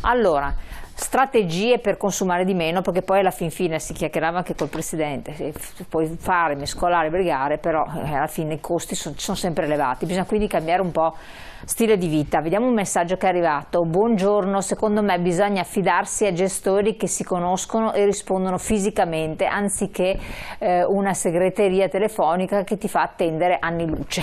Allora, strategie per consumare di meno, perché poi alla fin fine si chiacchierava anche col Presidente, puoi fare, mescolare, brigare, però alla fine i costi sono sempre elevati, bisogna quindi cambiare un po' stile di vita. Vediamo un messaggio che è arrivato. Buongiorno, secondo me bisogna affidarsi a gestori che si conoscono e rispondono fisicamente, anziché una segreteria telefonica che ti fa attendere anni luce.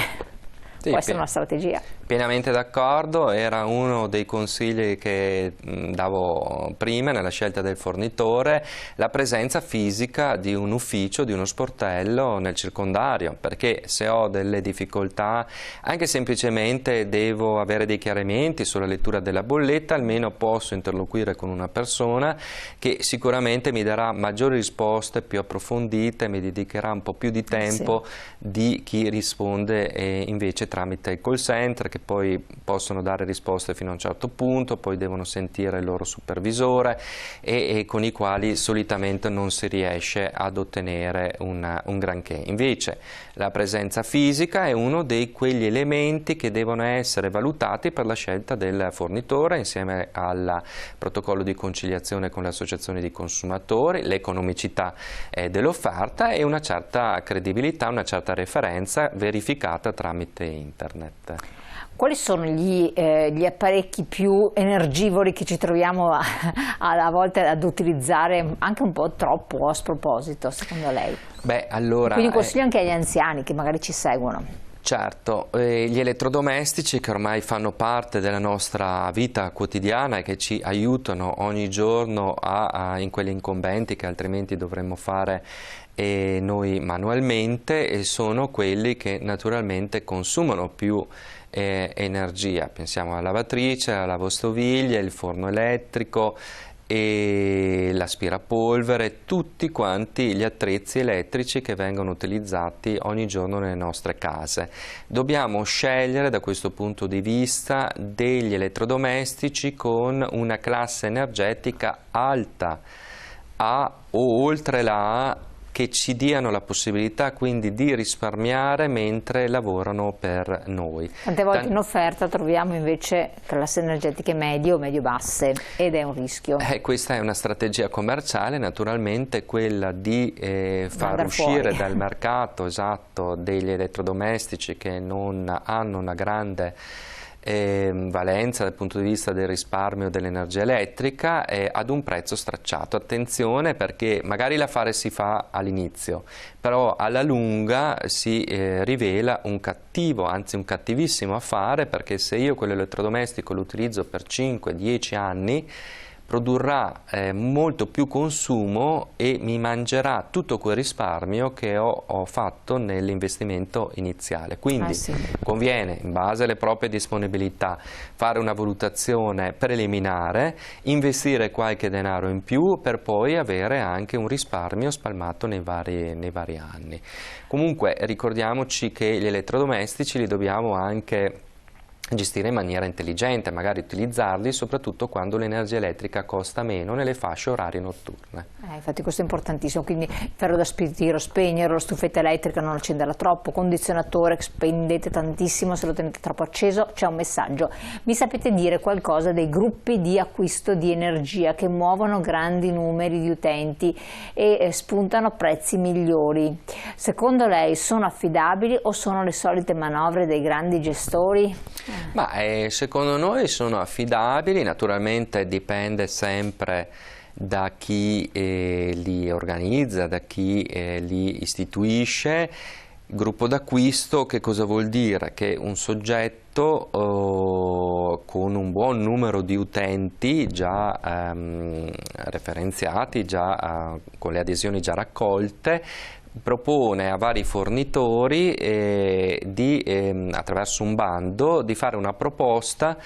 Sì, può essere una strategia. Pienamente d'accordo, era uno dei consigli che davo prima nella scelta del fornitore, la presenza fisica di un ufficio, di uno sportello nel circondario, perché se ho delle difficoltà, anche semplicemente devo avere dei chiarimenti sulla lettura della bolletta, almeno posso interloquire con una persona che sicuramente mi darà maggiori risposte più approfondite, mi dedicherà un po' più di tempo di chi risponde invece tramite il call center, che poi possono dare risposte fino a un certo punto, poi devono sentire il loro supervisore e con i quali solitamente non si riesce ad ottenere un granché. Invece la presenza fisica è uno di quegli elementi che devono essere valutati per la scelta del fornitore, insieme al protocollo di conciliazione con le associazioni di consumatori, l'economicità dell'offerta e una certa credibilità, una certa referenza verificata tramite internet. Quali sono gli apparecchi più energivori che ci troviamo a volte ad utilizzare anche un po' troppo a sproposito, secondo lei? Beh, allora, quindi consiglio anche agli anziani che magari ci seguono. Certo, gli elettrodomestici che ormai fanno parte della nostra vita quotidiana e che ci aiutano ogni giorno in quelle incombenti che altrimenti dovremmo fare noi manualmente, sono quelli che naturalmente consumano più energia. Pensiamo alla lavatrice, alla lavastoviglie, il forno elettrico e l'aspirapolvere, tutti quanti gli attrezzi elettrici che vengono utilizzati ogni giorno nelle nostre case. Dobbiamo scegliere da questo punto di vista degli elettrodomestici con una classe energetica alta, A o oltre la A, che ci diano la possibilità quindi di risparmiare mentre lavorano per noi. Tante volte in offerta troviamo invece classi energetiche medie o medio-basse ed è un rischio. Questa è una strategia commerciale, naturalmente quella di far uscire dal mercato degli elettrodomestici che non hanno una grande valenza dal punto di vista del risparmio dell'energia elettrica ad un prezzo stracciato. Attenzione, perché magari l'affare si fa all'inizio, però alla lunga si rivela un cattivo, anzi un cattivissimo affare, perché se io quell'elettrodomestico lo utilizzo per 5-10 anni produrrà molto più consumo e mi mangerà tutto quel risparmio che ho fatto nell'investimento iniziale. Quindi conviene, in base alle proprie disponibilità, fare una valutazione preliminare, investire qualche denaro in più per poi avere anche un risparmio spalmato nei vari anni. Comunque ricordiamoci che gli elettrodomestici li dobbiamo anche gestire in maniera intelligente, magari utilizzarli soprattutto quando l'energia elettrica costa meno nelle fasce orarie notturne. Infatti questo è importantissimo, quindi ferro da spiro, spegnerlo, stufetta elettrica non accenderla troppo, condizionatore spendete tantissimo se lo tenete troppo acceso. C'è un messaggio: mi sapete dire qualcosa dei gruppi di acquisto di energia che muovono grandi numeri di utenti e spuntano prezzi migliori? Secondo lei sono affidabili o sono le solite manovre dei grandi gestori? Ma secondo noi sono affidabili, naturalmente dipende sempre da chi li organizza, da chi li istituisce. Gruppo d'acquisto che cosa vuol dire? Che un soggetto con un buon numero di utenti già referenziati, già con le adesioni già raccolte, propone a vari fornitori attraverso un bando di fare una proposta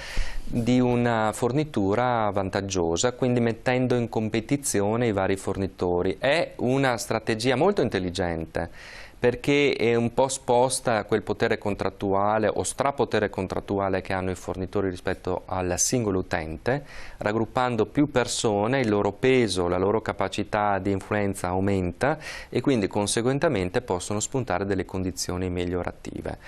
di una fornitura vantaggiosa, quindi mettendo in competizione i vari fornitori. È una strategia molto intelligente, perché è un po' sposta quel potere contrattuale o strapotere contrattuale che hanno i fornitori rispetto al singolo utente, raggruppando più persone, il loro peso, la loro capacità di influenza aumenta e quindi conseguentemente possono spuntare delle condizioni migliorative.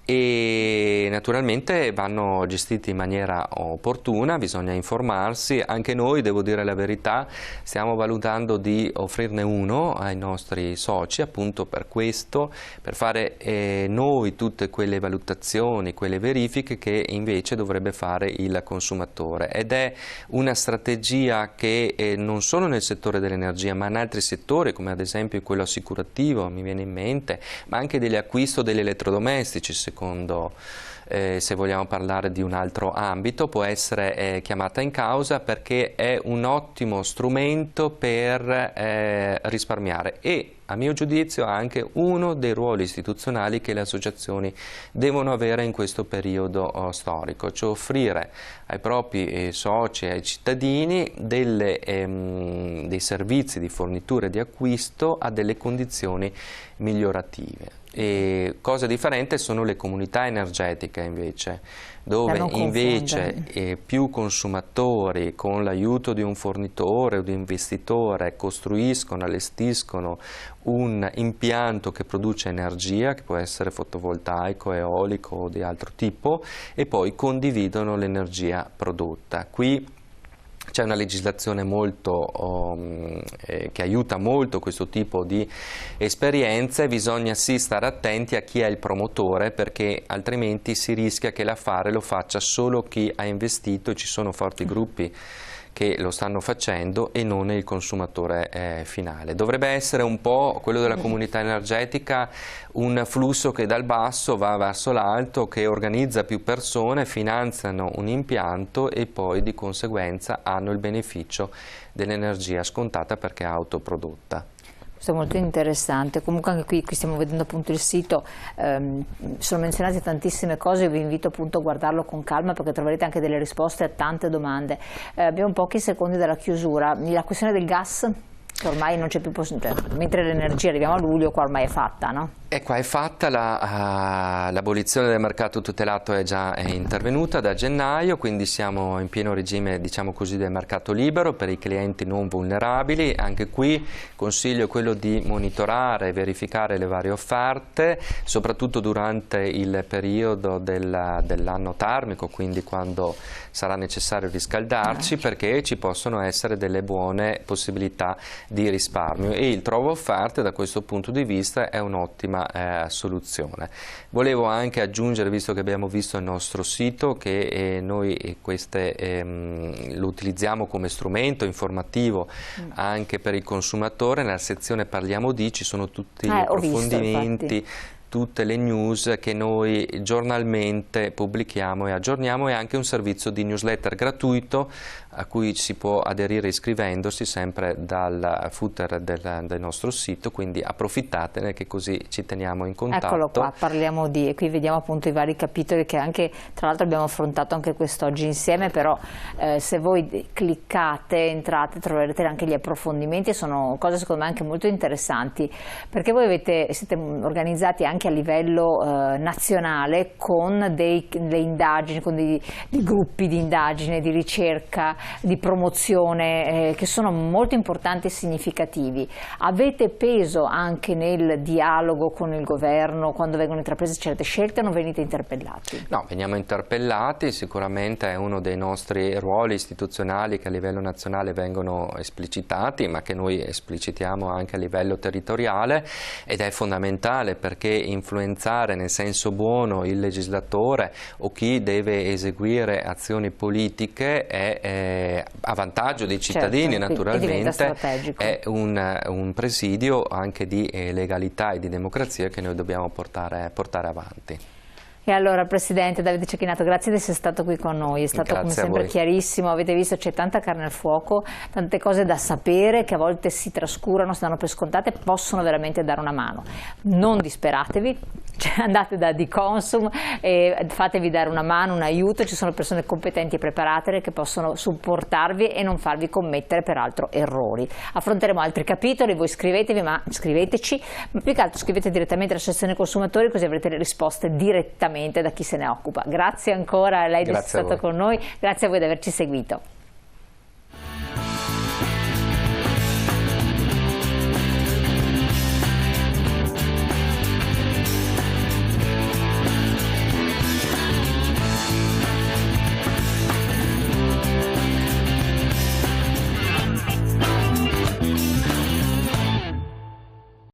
e naturalmente vanno gestiti in maniera opportuna, bisogna informarsi. Anche noi, devo dire la verità, stiamo valutando di offrirne uno ai nostri soci, appunto per questo, per fare noi tutte quelle valutazioni, quelle verifiche che invece dovrebbe fare il consumatore, ed è una strategia che non solo nel settore dell'energia ma in altri settori, come ad esempio quello assicurativo, mi viene in mente, ma anche dell'acquisto degli elettrodomestici, se vogliamo parlare di un altro ambito, può essere chiamata in causa, perché è un ottimo strumento per risparmiare e, a mio giudizio, anche uno dei ruoli istituzionali che le associazioni devono avere in questo periodo storico, cioè offrire ai propri soci e ai cittadini dei servizi di fornitura e di acquisto a delle condizioni migliorative. E cosa differente sono le comunità energetiche invece, dove invece più consumatori con l'aiuto di un fornitore o di un investitore costruiscono, allestiscono un impianto che produce energia, che può essere fotovoltaico, eolico o di altro tipo, e poi condividono l'energia prodotta. Qui c'è una legislazione che aiuta molto questo tipo di esperienze. Bisogna sì stare attenti a chi è il promotore, perché altrimenti si rischia che l'affare lo faccia solo chi ha investito, e ci sono forti gruppi che lo stanno facendo e non il consumatore finale. Dovrebbe essere un po' quello della comunità energetica, un flusso che dal basso va verso l'alto, che organizza più persone, finanziano un impianto e poi di conseguenza hanno il beneficio dell'energia scontata perché è autoprodotta. Questo è molto interessante. Comunque anche qui stiamo vedendo appunto il sito, sono menzionate tantissime cose, vi invito appunto a guardarlo con calma, perché troverete anche delle risposte a tante domande. Abbiamo pochi secondi dalla chiusura. La questione del gas, che ormai non c'è più possibilità, mentre l'energia, arriviamo a luglio, qua ormai è fatta, no? E qua è fatta, l'abolizione del mercato tutelato è già intervenuta da gennaio, quindi siamo in pieno regime, diciamo così, del mercato libero per i clienti non vulnerabili. Anche qui il consiglio è quello di monitorare e verificare le varie offerte, soprattutto durante il periodo dell'anno termico, quindi quando sarà necessario riscaldarci, perché ci possono essere delle buone possibilità di risparmio, e il trovo offerte da questo punto di vista è un'ottima soluzione. Volevo anche aggiungere, visto che abbiamo visto il nostro sito, che noi lo utilizziamo come strumento informativo anche per il consumatore. Nella sezione Parliamo di ci sono tutti gli approfondimenti, tutte le news che noi giornalmente pubblichiamo e aggiorniamo, e anche un servizio di newsletter gratuito a cui si può aderire iscrivendosi sempre dal footer del nostro sito, quindi approfittatene, che così ci teniamo in contatto. Eccolo qua, Parliamo di, e qui vediamo appunto i vari capitoli che anche, tra l'altro, abbiamo affrontato anche quest'oggi insieme, però se voi cliccate, entrate, troverete anche gli approfondimenti, e sono cose secondo me anche molto interessanti, perché voi siete organizzati anche a livello nazionale con delle indagini, con dei gruppi di indagine, di ricerca, di promozione che sono molto importanti e significativi. Avete peso anche nel dialogo con il governo quando vengono intraprese certe scelte, o non venite interpellati? No, veniamo interpellati, sicuramente è uno dei nostri ruoli istituzionali che a livello nazionale vengono esplicitati, ma che noi esplicitiamo anche a livello territoriale, ed è fondamentale, perché influenzare nel senso buono il legislatore o chi deve eseguire azioni politiche è a vantaggio dei cittadini, certo, naturalmente è un presidio anche di legalità e di democrazia che noi dobbiamo portare avanti. E allora, Presidente Davide Cecchinato, grazie di essere stato qui con noi, è stato come sempre chiarissimo. Avete visto, c'è tanta carne al fuoco, tante cose da sapere che a volte si trascurano, si danno per scontate, possono veramente dare una mano. Non disperatevi, andate da Diconsum e fatevi dare una mano, un aiuto, ci sono persone competenti e preparate che possono supportarvi e non farvi commettere peraltro errori. Affronteremo altri capitoli, voi scriveteci, ma più che altro scrivete direttamente all'Associazione Consumatori, così avrete le risposte direttamente da chi se ne occupa. Grazie ancora a lei di essere stato con noi, grazie a voi di averci seguito.